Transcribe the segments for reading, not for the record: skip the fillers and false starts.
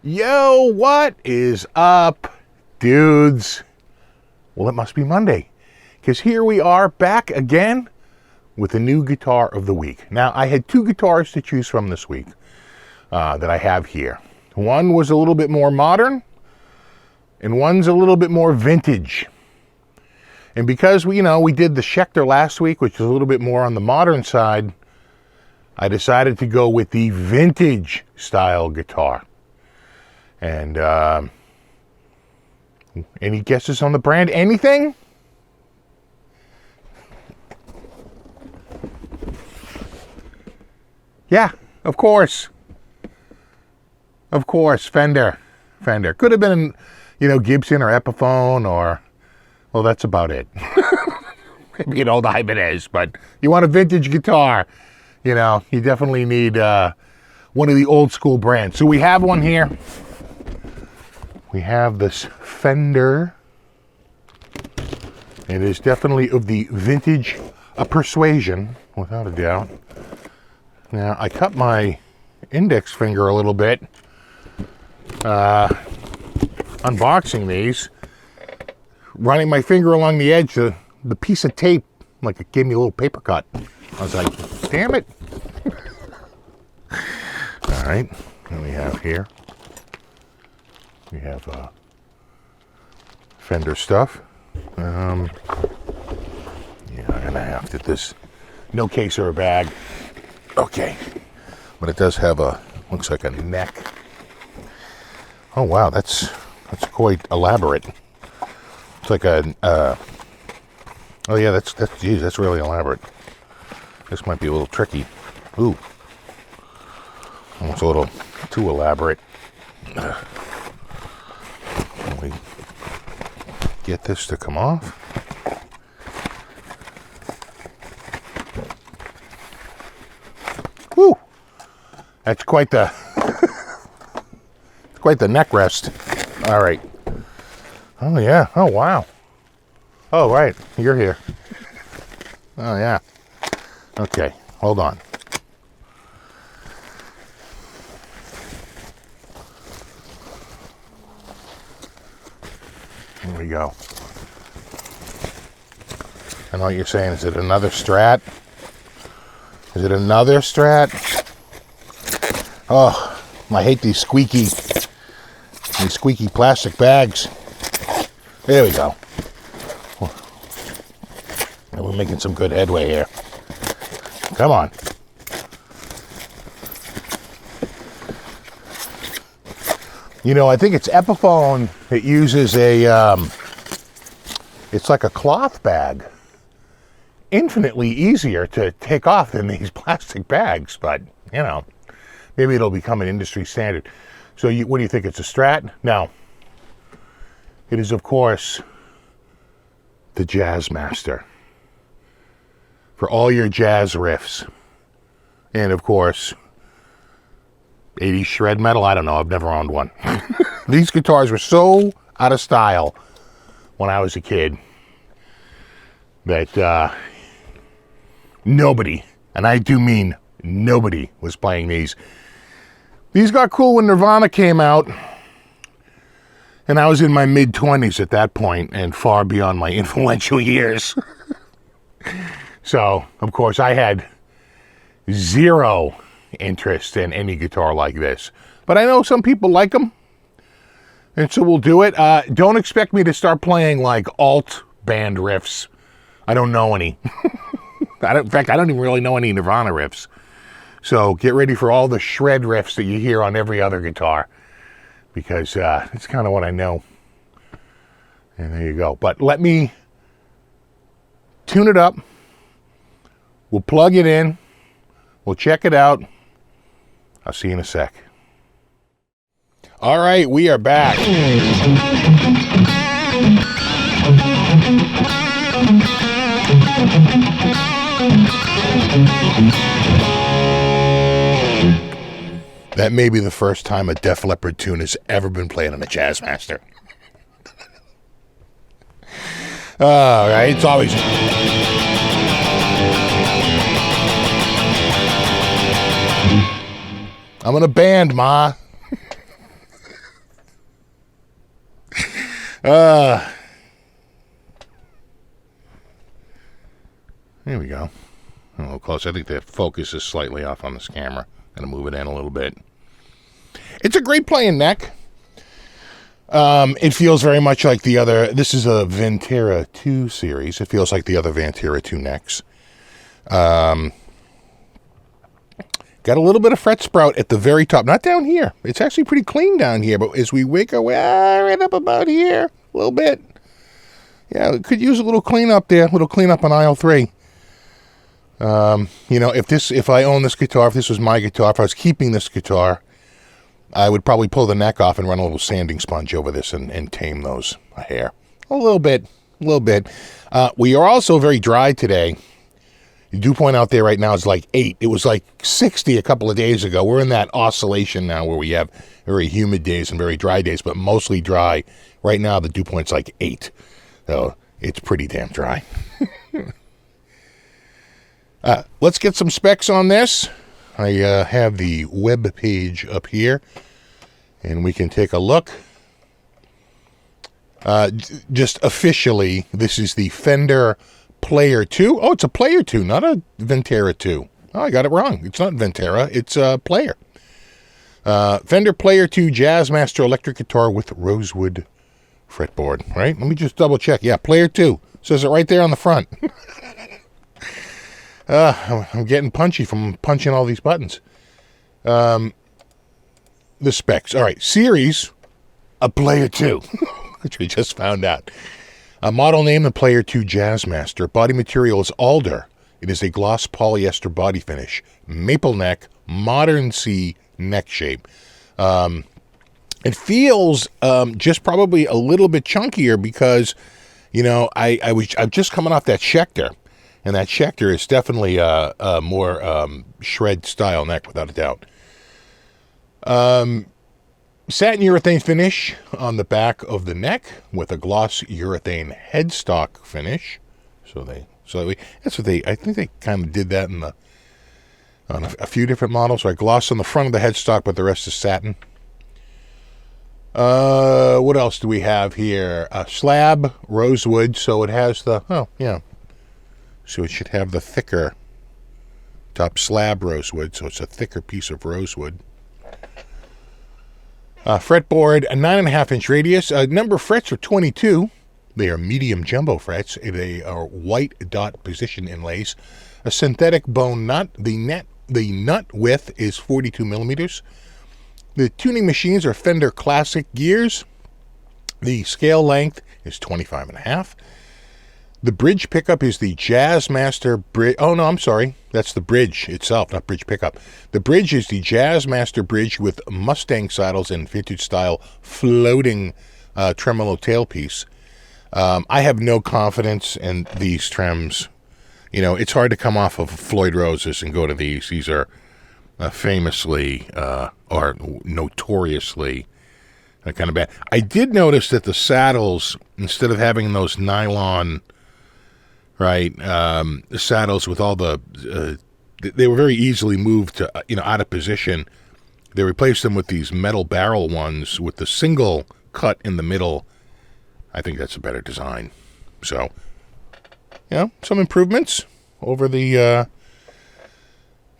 Yo, what is up, dudes? Well, it must be Monday, because here we are back again with a new guitar of the week. Now, I had two guitars to choose from this week that I have here. One was a little bit more modern, and one's a little bit more vintage. And because we did the Schecter last week, which was a little bit more on the modern side, I decided to go with the vintage style guitar. And any guesses on the brand? Anything? Yeah, of course. Of course, Fender. Could have been, Gibson or Epiphone or, well, that's about it. Maybe an old Ibanez, but you want a vintage guitar, you definitely need one of the old school brands. So we have one here. We have this Fender. It is definitely of the vintage persuasion, without a doubt. Now, I cut my index finger a little bit unboxing these, running my finger along the edge of the piece of tape, like it gave me a little paper cut. I was like, damn it. All right, what we have here. We have Fender stuff. Yeah, I'm gonna have to this. No case or a bag. Okay, but it does have looks like a neck. Oh wow, that's quite elaborate. It's like a. Oh yeah, that's really elaborate. This might be a little tricky. Ooh, almost a little too elaborate. We get this to come off. Woo! That's quite the neck rest. All right. Oh yeah. Oh wow. Oh right, you're here. Oh yeah. Okay, hold on. Here we go. I know what you're saying. Is it another Strat? Is it another Strat? Oh, I hate these squeaky plastic bags. There we go. We're making some good headway here. Come on. I think it's Epiphone that uses it's like a cloth bag. Infinitely easier to take off than these plastic bags, but, maybe it'll become an industry standard. So what do you think? It's a Strat? No. It is, of course, the Jazzmaster. For all your jazz riffs. And, of course, 80s shred metal. I don't know. I've never owned one. These guitars were so out of style when I was a kid that nobody, and I do mean nobody, was playing these. These got cool when Nirvana came out, and I was in my mid-20s at that point and far beyond my influential years. So, of course, I had zero interest in any guitar like this. But I know some people like them, and so we'll do it. Don't expect me to start playing like alt band riffs. I don't know any. In fact, I don't even really know any Nirvana riffs. So get ready for all the shred riffs that you hear on every other guitar, because it's kind of what I know. And there you go. But let me tune it up. We'll plug it in. We'll check it out. I'll see you in a sec. All right, we are back. That may be the first time a Def Leppard tune has ever been played on a Jazzmaster. All right, it's always... I'm in a band, Ma. There we go. A little close. I think the focus is slightly off on this camera. Gonna move it in a little bit. It's a great playing neck. It feels very much like the other. This is a Ventera 2 series. It feels like the other Ventera 2 necks. Got a little bit of fret sprout at the very top. Not down here. It's actually pretty clean down here. But as we wake our way right up about here, a little bit. Yeah, it could use a little cleanup there. A little cleanup on aisle 3. You know, if I own this guitar, if this was my guitar, if I was keeping this guitar, I would probably pull the neck off and run a little sanding sponge over this and tame those hair. A little bit. We are also very dry today. The dew point out there right now is like 8. It was like 60 a couple of days ago. We're in that oscillation now where we have very humid days and very dry days, but mostly dry. Right now, the dew point's like 8. So it's pretty damn dry. Let's get some specs on this. I have the web page up here, and we can take a look. Just officially, this is the Fender Player 2. Oh, it's a Player 2, not a Ventera 2. Oh, I got it wrong. It's not Ventera, it's a Player. Fender Player 2 Jazzmaster electric guitar with rosewood fretboard. Right? Let me just double check. Yeah, Player 2. Says it right there on the front. I'm getting punchy from punching all these buttons. The specs. All right, series, a Player 2, which we just found out. A model name, the Player 2 Jazzmaster. Body material is alder. It is a gloss polyester body finish. Maple neck, modern C neck shape. It feels just probably a little bit chunkier because, you know, I'm just coming off that Schecter. And that Schecter is definitely a more shred style neck, without a doubt. Satin urethane finish on the back of the neck with a gloss urethane headstock finish. I think they kind of did that on a few different models. Right, gloss on the front of the headstock, but the rest is satin. What else do we have here? Slab rosewood, so it has the So it should have the thicker top slab rosewood, so it's a thicker piece of rosewood. Fretboard, a 9.5-inch radius. Number of frets are 22. They are medium jumbo frets. They are white dot position inlays. A synthetic bone nut. The nut width is 42 millimeters. The tuning machines are Fender Classic gears. The scale length is 25.5. The bridge pickup is the Jazzmaster bridge. Oh, no, I'm sorry. That's the bridge itself, not bridge pickup. The bridge is the Jazzmaster bridge with Mustang saddles and vintage-style floating tremolo tailpiece. I have no confidence in these trems. You know, it's hard to come off of Floyd Roses and go to these. These are famously or notoriously kind of bad. I did notice that the saddles, instead of having those nylon... Right, the saddles with all they were very easily moved to, out of position. They replaced them with these metal barrel ones with the single cut in the middle. I think that's a better design. So, some improvements over the,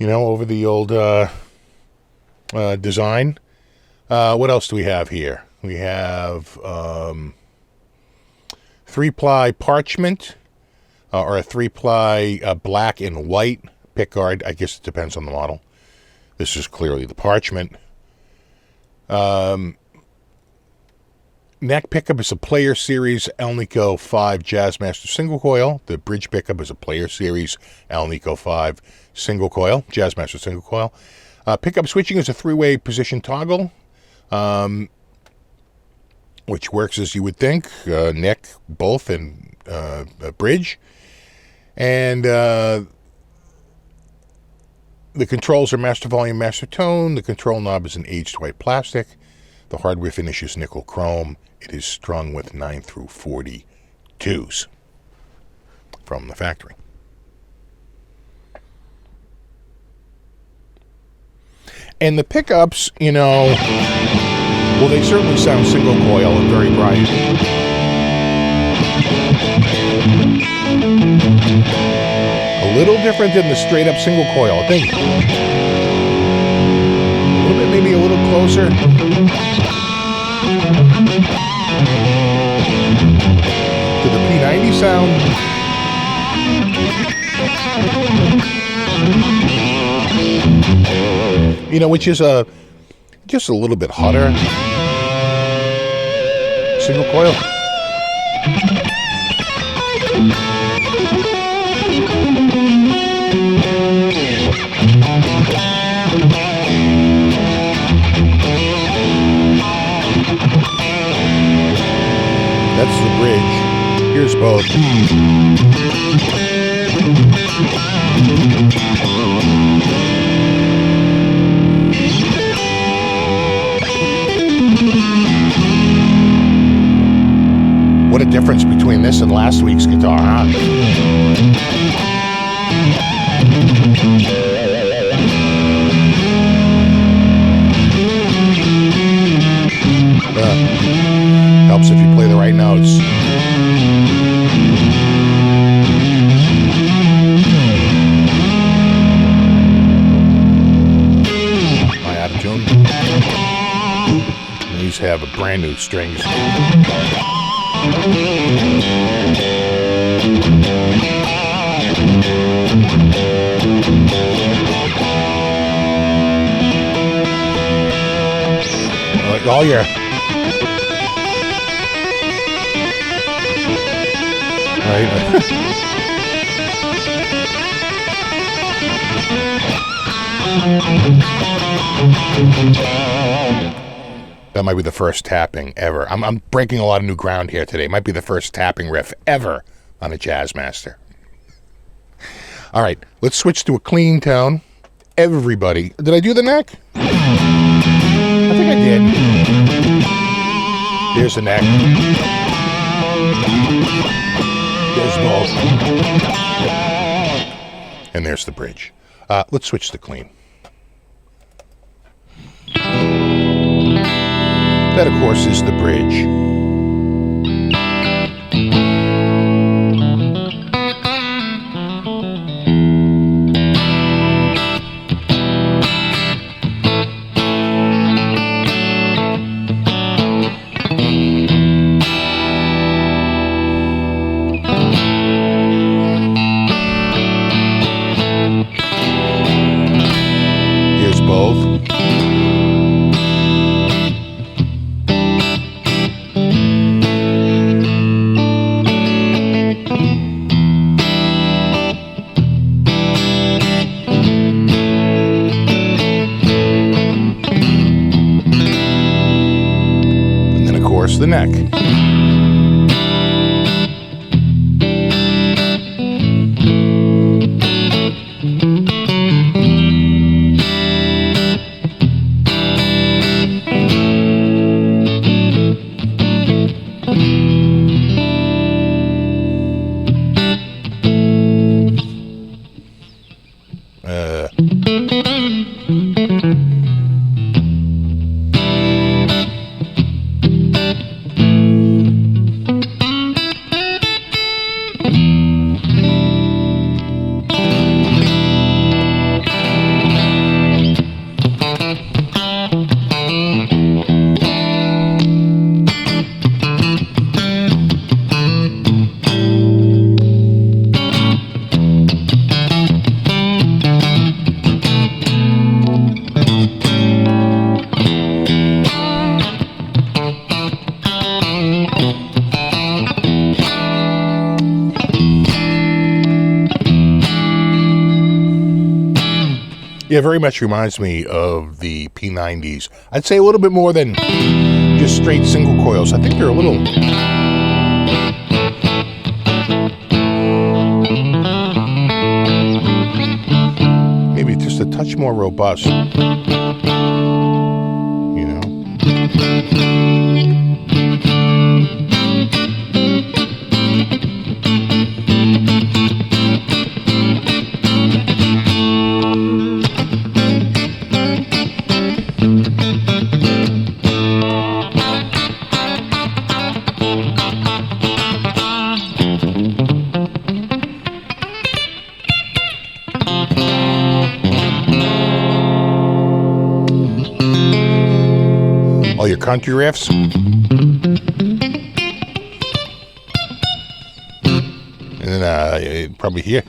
over the old design. What else do we have here? We have 3-ply parchment. Or a 3-ply black and white pickguard. I guess it depends on the model. This is clearly the parchment. Neck pickup is a Player Series Alnico 5 Jazzmaster single coil. The bridge pickup is a Player Series Alnico 5 single coil, Jazzmaster single coil. Pickup switching is a 3-way position toggle, which works as you would think. Neck, both, and bridge. And the controls are master volume, master tone. The control knob is an aged white plastic. The hardware finish is nickel chrome. It is strung with 9 through 42s from the factory. And the pickups, they certainly sound single coil and very bright. A little different than the straight up single coil, I think. A little bit, maybe a little closer. To the P90 sound. You know, which is just a little bit hotter. Single coil. That's the bridge. Here's both. What a difference between this and last week's guitar, huh? Helps if you play the right notes. Am I out of tune? These have a brand new strings. Like all your That might be the first tapping ever. I'm breaking a lot of new ground here today. It might be the first tapping riff ever on a Jazzmaster. All right, let's switch to a clean tone. Everybody, did I do the neck? I think I did. There's the neck. There's both. And there's the bridge. Let's switch to clean. That, of course, is the bridge. Here's both. The neck. Yeah, very much reminds me of the P90s. I'd say a little bit more than just straight single coils. I think they're a little... maybe just a touch more robust. You know? All your country riffs. And then probably here.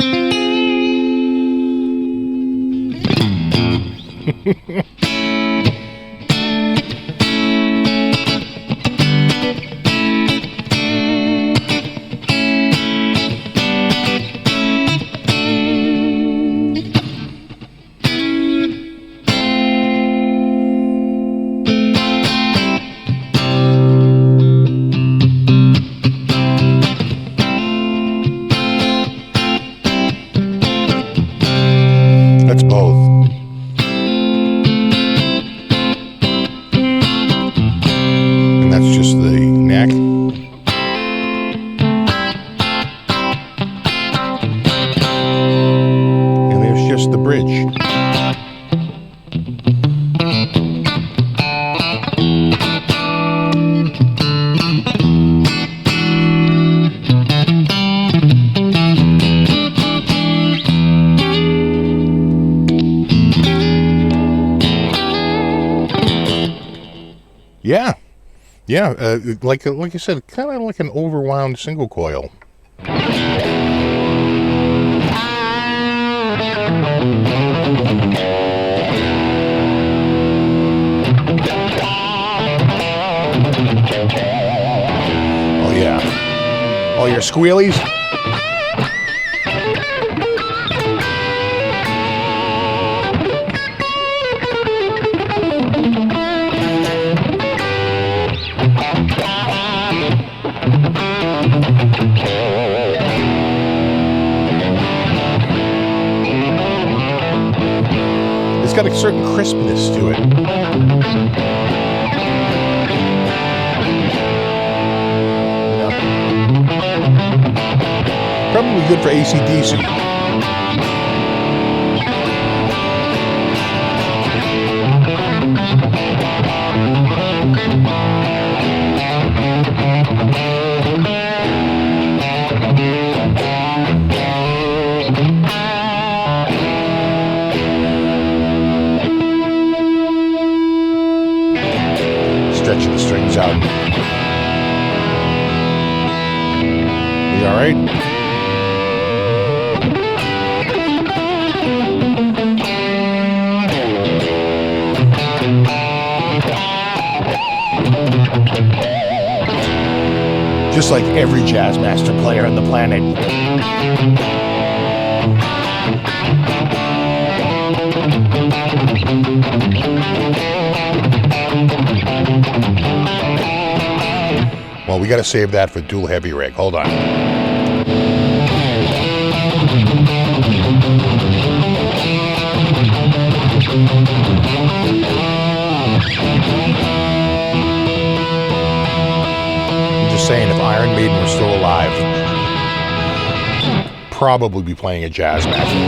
That's both. And that's just the neck. And there's just the bridge. Yeah, like I said, kind of like an overwound single coil. Oh yeah, all your squealies. It's got a certain crispness to it. Yeah. Probably good for AC/DC. Stretching the strings out. You all right? Just like every jazz master player on the planet. Well, we got to save that for dual heavy rig. Hold on. I'm just saying, if Iron Maiden were still alive, probably be playing a jazz master.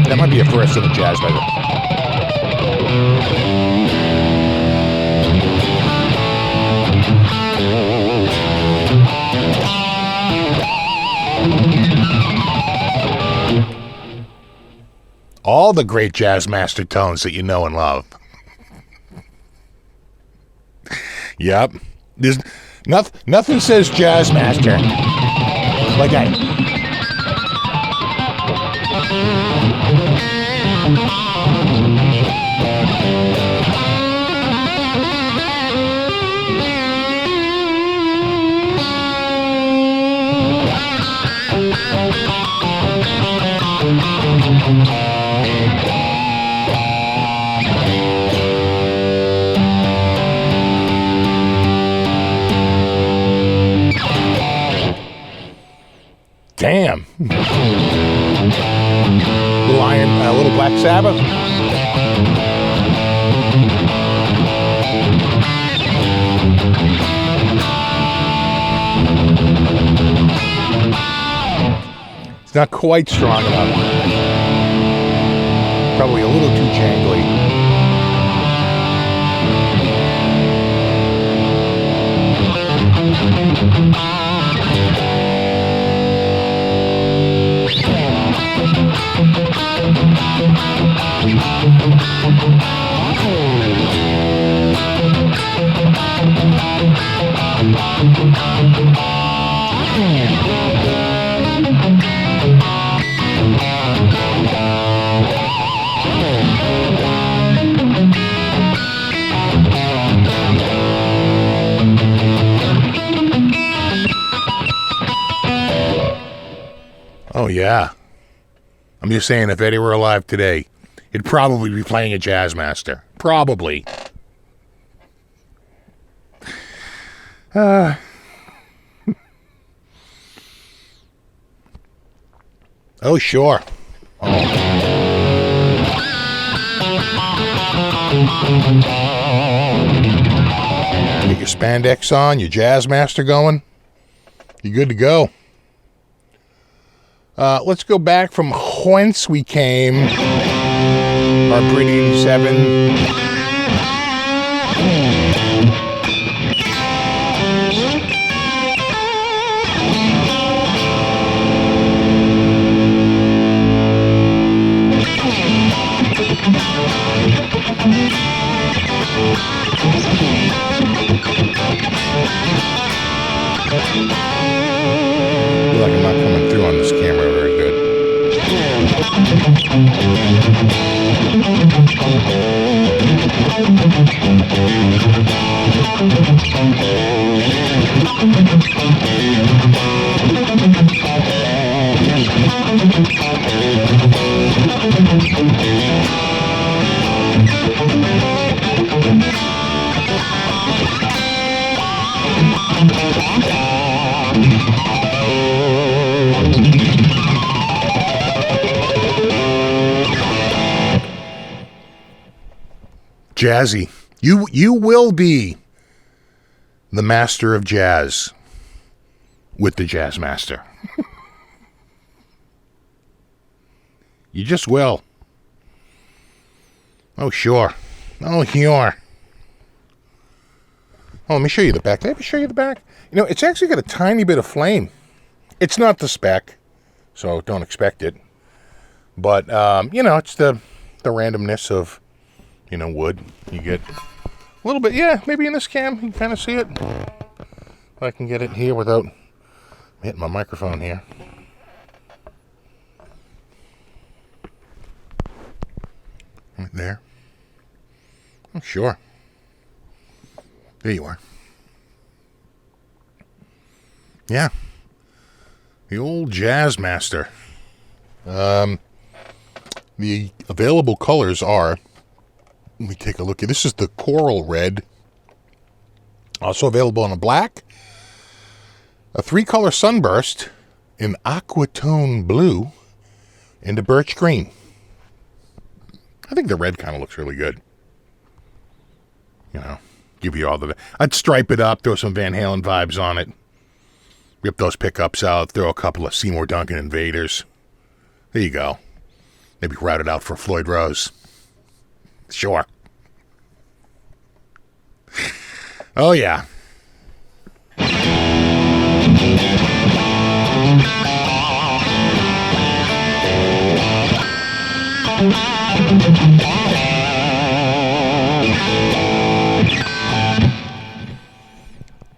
That might be a first in the jazz level. All the great jazz master tones that you know and love. Yep. There's nothing says jazz master like that. Damn. Little Black Sabbath. It's not quite strong enough. probably a little too jangly. Oh, yeah. I'm just saying, if Eddie were alive today, he'd probably be playing a Jazzmaster. Probably. Oh, sure. Oh. Get your spandex on, your Jazzmaster going. You're good to go. Let's go back from whence we came. Our pretty 87. I feel like I'm not coming through on this camera very good. Jazzy. You will be the master of jazz with the Jazzmaster. You just will. Oh, sure. Oh, sure. Oh, let me show you the back. Did I ever show you the back? You know, it's actually got a tiny bit of flame. It's not the spec, so don't expect it. But, you know, it's the randomness of, you know, wood. You get a little bit, yeah, maybe in this cam, you can kind of see it. If I can get it here without hitting my microphone here. Right there. Oh, sure. There you are. Yeah. The old Jazzmaster. The available colors are, let me take a look. This is the coral red. Also available in a black, a 3-color sunburst, an aquatone blue, and a birch green. I think the red kind of looks really good. You know, give you all the... I'd stripe it up, throw some Van Halen vibes on it. Rip those pickups out, throw a couple of Seymour Duncan Invaders. There you go. Maybe route it out for Floyd Rose. Sure. Oh, yeah.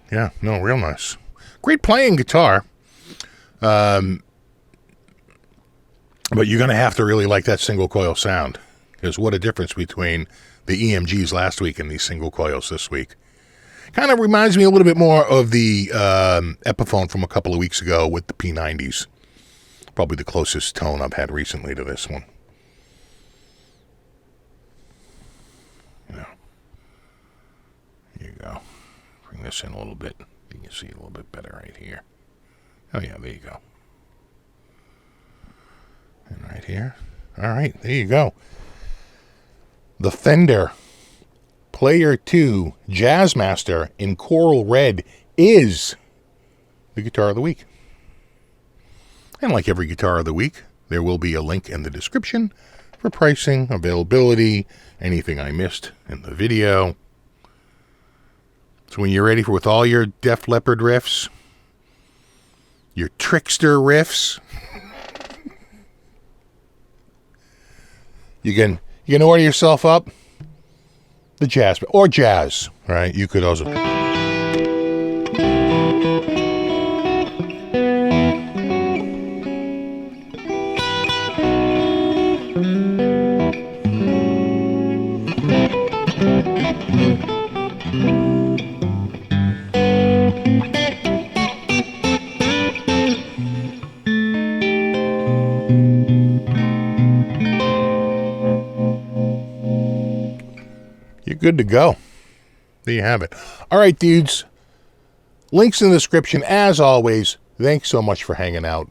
Yeah, no, real nice. Great playing guitar. But you're going to have to really like that single coil sound. Because what a difference between the EMGs last week and these single coils this week. Kind of reminds me a little bit more of the Epiphone from a couple of weeks ago with the P90s. Probably the closest tone I've had recently to this one. Yeah. Here you go. Bring this in a little bit. You can see it a little bit better right here. Oh yeah, there you go. And right here. All right, there you go. The Fender Player 2 Jazzmaster in coral red is the guitar of the week. And like every guitar of the week, there will be a link in the description for pricing, availability, anything I missed in the video. So when you're ready with all your Def Leppard riffs, your trickster riffs, you can order yourself up the jazz or jazz, right? You could also. You're good to go. There you have it. All right, dudes. Links in the description, as always. Thanks so much for hanging out,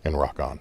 and rock on.